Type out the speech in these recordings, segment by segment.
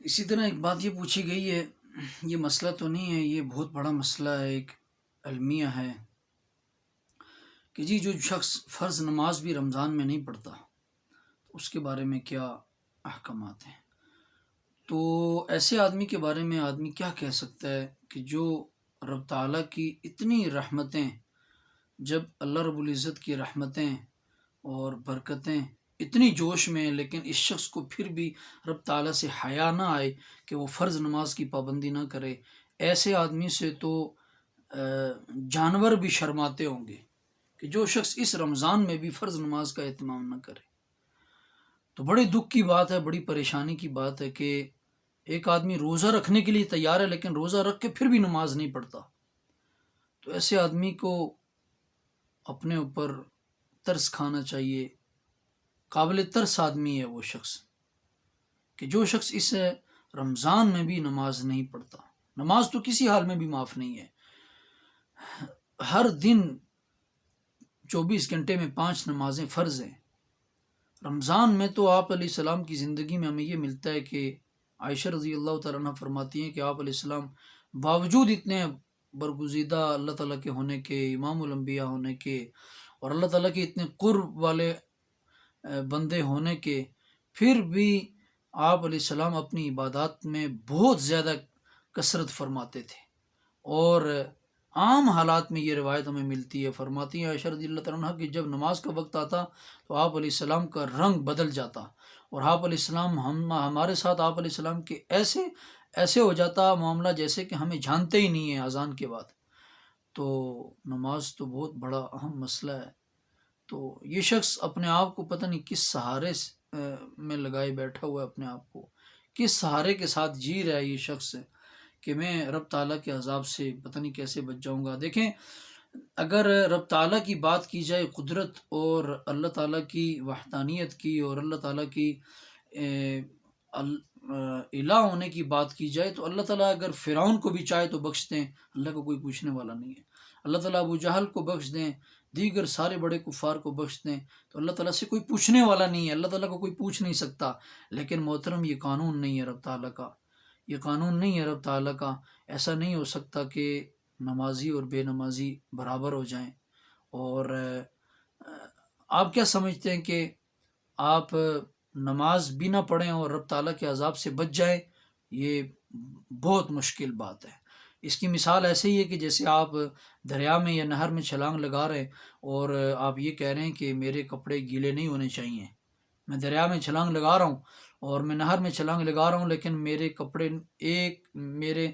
اسی طرح ایک بات یہ پوچھی گئی ہے، یہ مسئلہ تو نہیں ہے، یہ بہت بڑا مسئلہ ہے، ایک المیہ ہے کہ جی جو شخص فرض نماز بھی رمضان میں نہیں پڑھتا اس کے بارے میں کیا احکامات ہیں؟ تو ایسے آدمی کے بارے میں آدمی کیا کہہ سکتا ہے کہ جو رب تعالیٰ کی اتنی رحمتیں، جب اللہ رب العزت کی رحمتیں اور برکتیں اتنی جوش میں ہیں، لیکن اس شخص کو پھر بھی رب تعالیٰ سے حیا نہ آئے کہ وہ فرض نماز کی پابندی نہ کرے، ایسے آدمی سے تو جانور بھی شرماتے ہوں گے کہ جو شخص اس رمضان میں بھی فرض نماز کا اہتمام نہ کرے۔ تو بڑے دکھ کی بات ہے، بڑی پریشانی کی بات ہے کہ ایک آدمی روزہ رکھنے کے لیے تیار ہے لیکن روزہ رکھ کے پھر بھی نماز نہیں پڑھتا۔ تو ایسے آدمی کو اپنے اوپر ترس کھانا چاہیے، قابل ترس آدمی ہے وہ شخص کہ جو شخص اس رمضان میں بھی نماز نہیں پڑھتا۔ نماز تو کسی حال میں بھی معاف نہیں ہے، ہر دن 24 گھنٹے میں 5 نمازیں فرض ہیں۔ رمضان میں تو آپ علیہ السلام کی زندگی میں ہمیں یہ ملتا ہے کہ عائشہ رضی اللہ تعالیٰ عنہ فرماتی ہیں کہ آپ علیہ السلام باوجود اتنے برگزیدہ اللہ تعالیٰ کے ہونے کے، امام الانبیاء ہونے کے اور اللہ تعالیٰ کے اتنے قرب والے بندے ہونے کے، پھر بھی آپ علیہ السلام اپنی عبادات میں بہت زیادہ کثرت فرماتے تھے، اور عام حالات میں یہ روایت ہمیں ملتی ہے، فرماتی ہیں عائشہ رضی اللہ تعالیٰ عنہ کہ جب نماز کا وقت آتا تو آپ علیہ السلام کا رنگ بدل جاتا، اور آپ علیہ السلام ہمارے ساتھ آپ علیہ السلام کے ایسے ہو جاتا معاملہ جیسے کہ ہمیں جانتے ہی نہیں ہیں اذان کے بعد۔ تو نماز تو بہت بڑا اہم مسئلہ ہے۔ تو یہ شخص اپنے آپ کو پتہ نہیں کس سہارے میں لگائے بیٹھا ہوا ہے، اپنے آپ کو کس سہارے کے ساتھ جی رہا ہے یہ شخص کہ میں رب تعالیٰ کے عذاب سے پتہ نہیں کیسے بچ جاؤں گا۔ دیکھیں، اگر رب تعالیٰ کی بات کی جائے، قدرت اور اللہ تعالیٰ کی وحدانیت کی اور اللہ تعالیٰ کی الہ ہونے کی بات کی جائے، تو اللہ تعالیٰ اگر فرعون کو بھی چاہے تو بخش دیں، اللہ کو کوئی پوچھنے والا نہیں ہے۔ اللہ تعالیٰ ابو جہل کو بخش دیں، دیگر سارے بڑے کفار کو بخش دیں، تو اللہ تعالیٰ سے کوئی پوچھنے والا نہیں ہے، اللہ تعالیٰ کو کوئی پوچھ نہیں سکتا۔ لیکن محترم، یہ قانون نہیں ہے رب تعالیٰ کا، یہ قانون نہیں ہے رب تعالیٰ کا۔ ایسا نہیں ہو سکتا کہ نمازی اور بے نمازی برابر ہو جائیں۔ اور آپ کیا سمجھتے ہیں کہ آپ نماز بھی نہ پڑھیں اور رب تعالیٰ کے عذاب سے بچ جائیں؟ یہ بہت مشکل بات ہے۔ اس کی مثال ایسے ہی ہے کہ جیسے آپ دریا میں یا نہر میں چھلانگ لگا رہے ہیں اور آپ یہ کہہ رہے ہیں کہ میرے کپڑے گیلے نہیں ہونے چاہیے، میں دریا میں چھلانگ لگا رہا ہوں اور میں نہر میں چھلانگ لگا رہا ہوں، لیکن میرے کپڑے میرے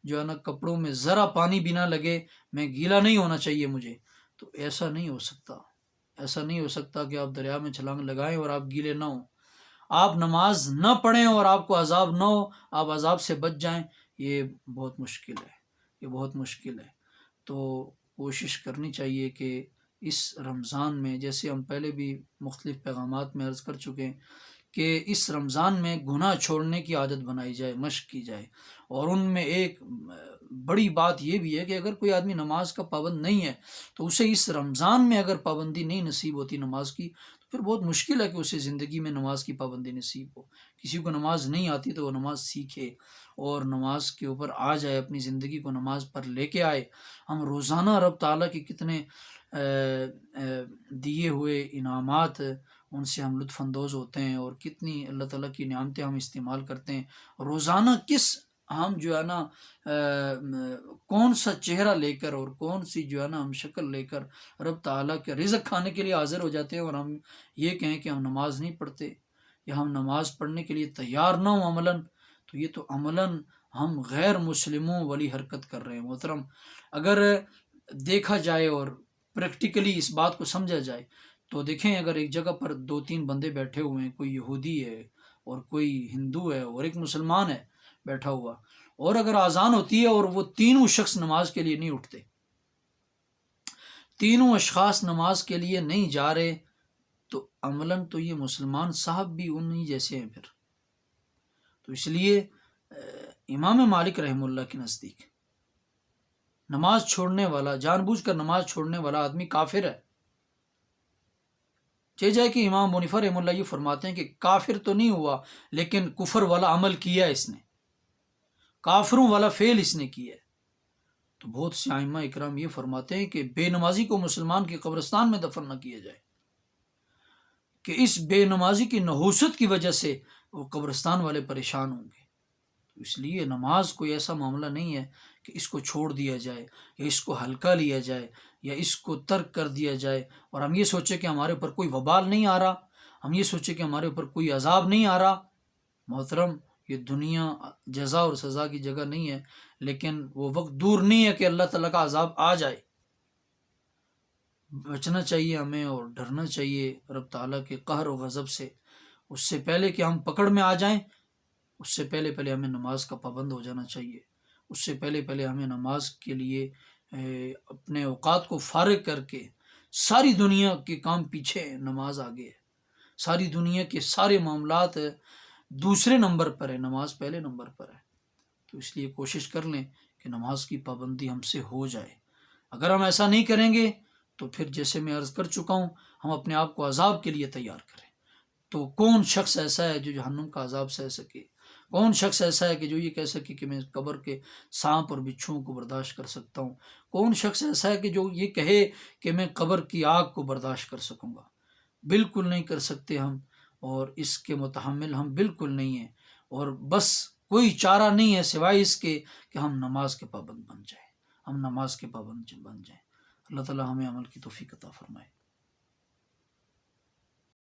جو ہے نا کپڑوں میں ذرا پانی بھی نہ لگے، میں گیلا نہیں ہونا چاہیے مجھے۔ تو ایسا نہیں ہو سکتا، ایسا نہیں ہو سکتا کہ آپ دریا میں چھلانگ لگائیں اور آپ گیلے نہ ہوں، آپ نماز نہ پڑھیں اور آپ کو عذاب نہ ہو، آپ عذاب سے بچ جائیں۔ یہ بہت مشکل ہے، یہ بہت مشکل ہے۔ تو کوشش کرنی چاہیے کہ اس رمضان میں، جیسے ہم پہلے بھی مختلف پیغامات میں عرض کر چکے ہیں، کہ اس رمضان میں گناہ چھوڑنے کی عادت بنائی جائے، مشق کی جائے۔ اور ان میں ایک بڑی بات یہ بھی ہے کہ اگر کوئی آدمی نماز کا پابند نہیں ہے تو اسے اس رمضان میں اگر پابندی نہیں نصیب ہوتی نماز کی، تو پھر بہت مشکل ہے کہ اسے زندگی میں نماز کی پابندی نصیب ہو۔ کسی کو نماز نہیں آتی تو وہ نماز سیکھے اور نماز کے اوپر آ جائے، اپنی زندگی کو نماز پر لے کے آئے۔ ہم روزانہ رب تعالیٰ کے کتنے دیے ہوئے انعامات، ان سے ہم لطف اندوز ہوتے ہیں، اور کتنی اللہ تعالیٰ کی نعمتیں ہم استعمال کرتے ہیں روزانہ۔ ہم جو ہے نا کون سا چہرہ لے کر اور کون سی جو ہے نا ہم شکل لے کر رب تعالیٰ کے رزق کھانے کے لیے حاضر ہو جاتے ہیں، اور ہم یہ کہیں کہ ہم نماز نہیں پڑھتے یا ہم نماز پڑھنے کے لیے تیار نہ ہوں عملاً، تو یہ تو عملاً ہم غیر مسلموں والی حرکت کر رہے ہیں۔ محترم، اگر دیکھا جائے اور پریکٹیکلی اس بات کو سمجھا جائے تو دیکھیں، اگر ایک جگہ پر 2-3 بندے بیٹھے ہوئے ہیں، کوئی یہودی ہے اور کوئی ہندو ہے اور ایک مسلمان ہے بیٹھا ہوا، اور اگر اذان ہوتی ہے اور وہ تینوں شخص نماز کے لیے نہیں اٹھتے، تینوں اشخاص نماز کے لیے نہیں جا رہے، تو عملاً تو یہ مسلمان صاحب بھی انہی جیسے ہیں پھر۔ تو اس لیے امام مالک رحمہ اللہ کے نزدیک نماز چھوڑنے والا، جان بوجھ کر نماز چھوڑنے والا آدمی کافر ہے۔ چہ جائے کہ امام ابو حنیفہ رحمہ اللہ یہ فرماتے ہیں کہ کافر تو نہیں ہوا لیکن کفر والا عمل کیا اس نے، کافروں والا فعل اس نے کیا ہے۔ تو بہت سے ائمہ اکرام یہ فرماتے ہیں کہ بے نمازی کو مسلمان کے قبرستان میں دفن نہ کیا جائے، کہ اس بے نمازی کی نحوست کی وجہ سے وہ قبرستان والے پریشان ہوں گے۔ اس لیے نماز کوئی ایسا معاملہ نہیں ہے کہ اس کو چھوڑ دیا جائے یا اس کو ہلکا لیا جائے یا اس کو ترک کر دیا جائے اور ہم یہ سوچیں کہ ہمارے اوپر کوئی وبال نہیں آ رہا، ہم یہ سوچیں کہ ہمارے اوپر کوئی عذاب نہیں آ رہا۔ محترم، یہ دنیا جزا اور سزا کی جگہ نہیں ہے، لیکن وہ وقت دور نہیں ہے کہ اللہ تعالیٰ کا عذاب آ جائے۔ بچنا چاہیے ہمیں اور ڈرنا چاہیے رب تعالیٰ کے قہر و غضب سے، اس سے پہلے کہ ہم پکڑ میں آ جائیں، اس سے پہلے ہمیں نماز کا پابند ہو جانا چاہیے، اس سے پہلے ہمیں نماز کے لیے اپنے اوقات کو فارغ کر کے، ساری دنیا کے کام پیچھے ہے، نماز آگے ہے، ساری دنیا کے سارے معاملات دوسرے نمبر پر ہے، نماز پہلے نمبر پر ہے۔ تو اس لیے کوشش کر لیں کہ نماز کی پابندی ہم سے ہو جائے۔ اگر ہم ایسا نہیں کریں گے تو پھر جیسے میں عرض کر چکا ہوں، ہم اپنے آپ کو عذاب کے لیے تیار کریں۔ تو کون شخص ایسا ہے جو جہنم کا عذاب سہ سکے؟ کون شخص ایسا ہے کہ جو یہ کہہ سکے کہ میں قبر کے سانپ اور بچھوؤں کو برداشت کر سکتا ہوں؟ کون شخص ایسا ہے کہ جو یہ کہے کہ میں قبر کی آگ کو برداشت کر سکوں گا؟ بالکل نہیں کر سکتے ہم، اور اس کے متحمل ہم بالکل نہیں ہیں، اور بس کوئی چارہ نہیں ہے سوائے اس کے کہ ہم نماز کے پابند بن جائیں، ہم نماز کے پابند بن جائیں۔ اللہ تعالی ہمیں عمل کی توفیق عطا فرمائے۔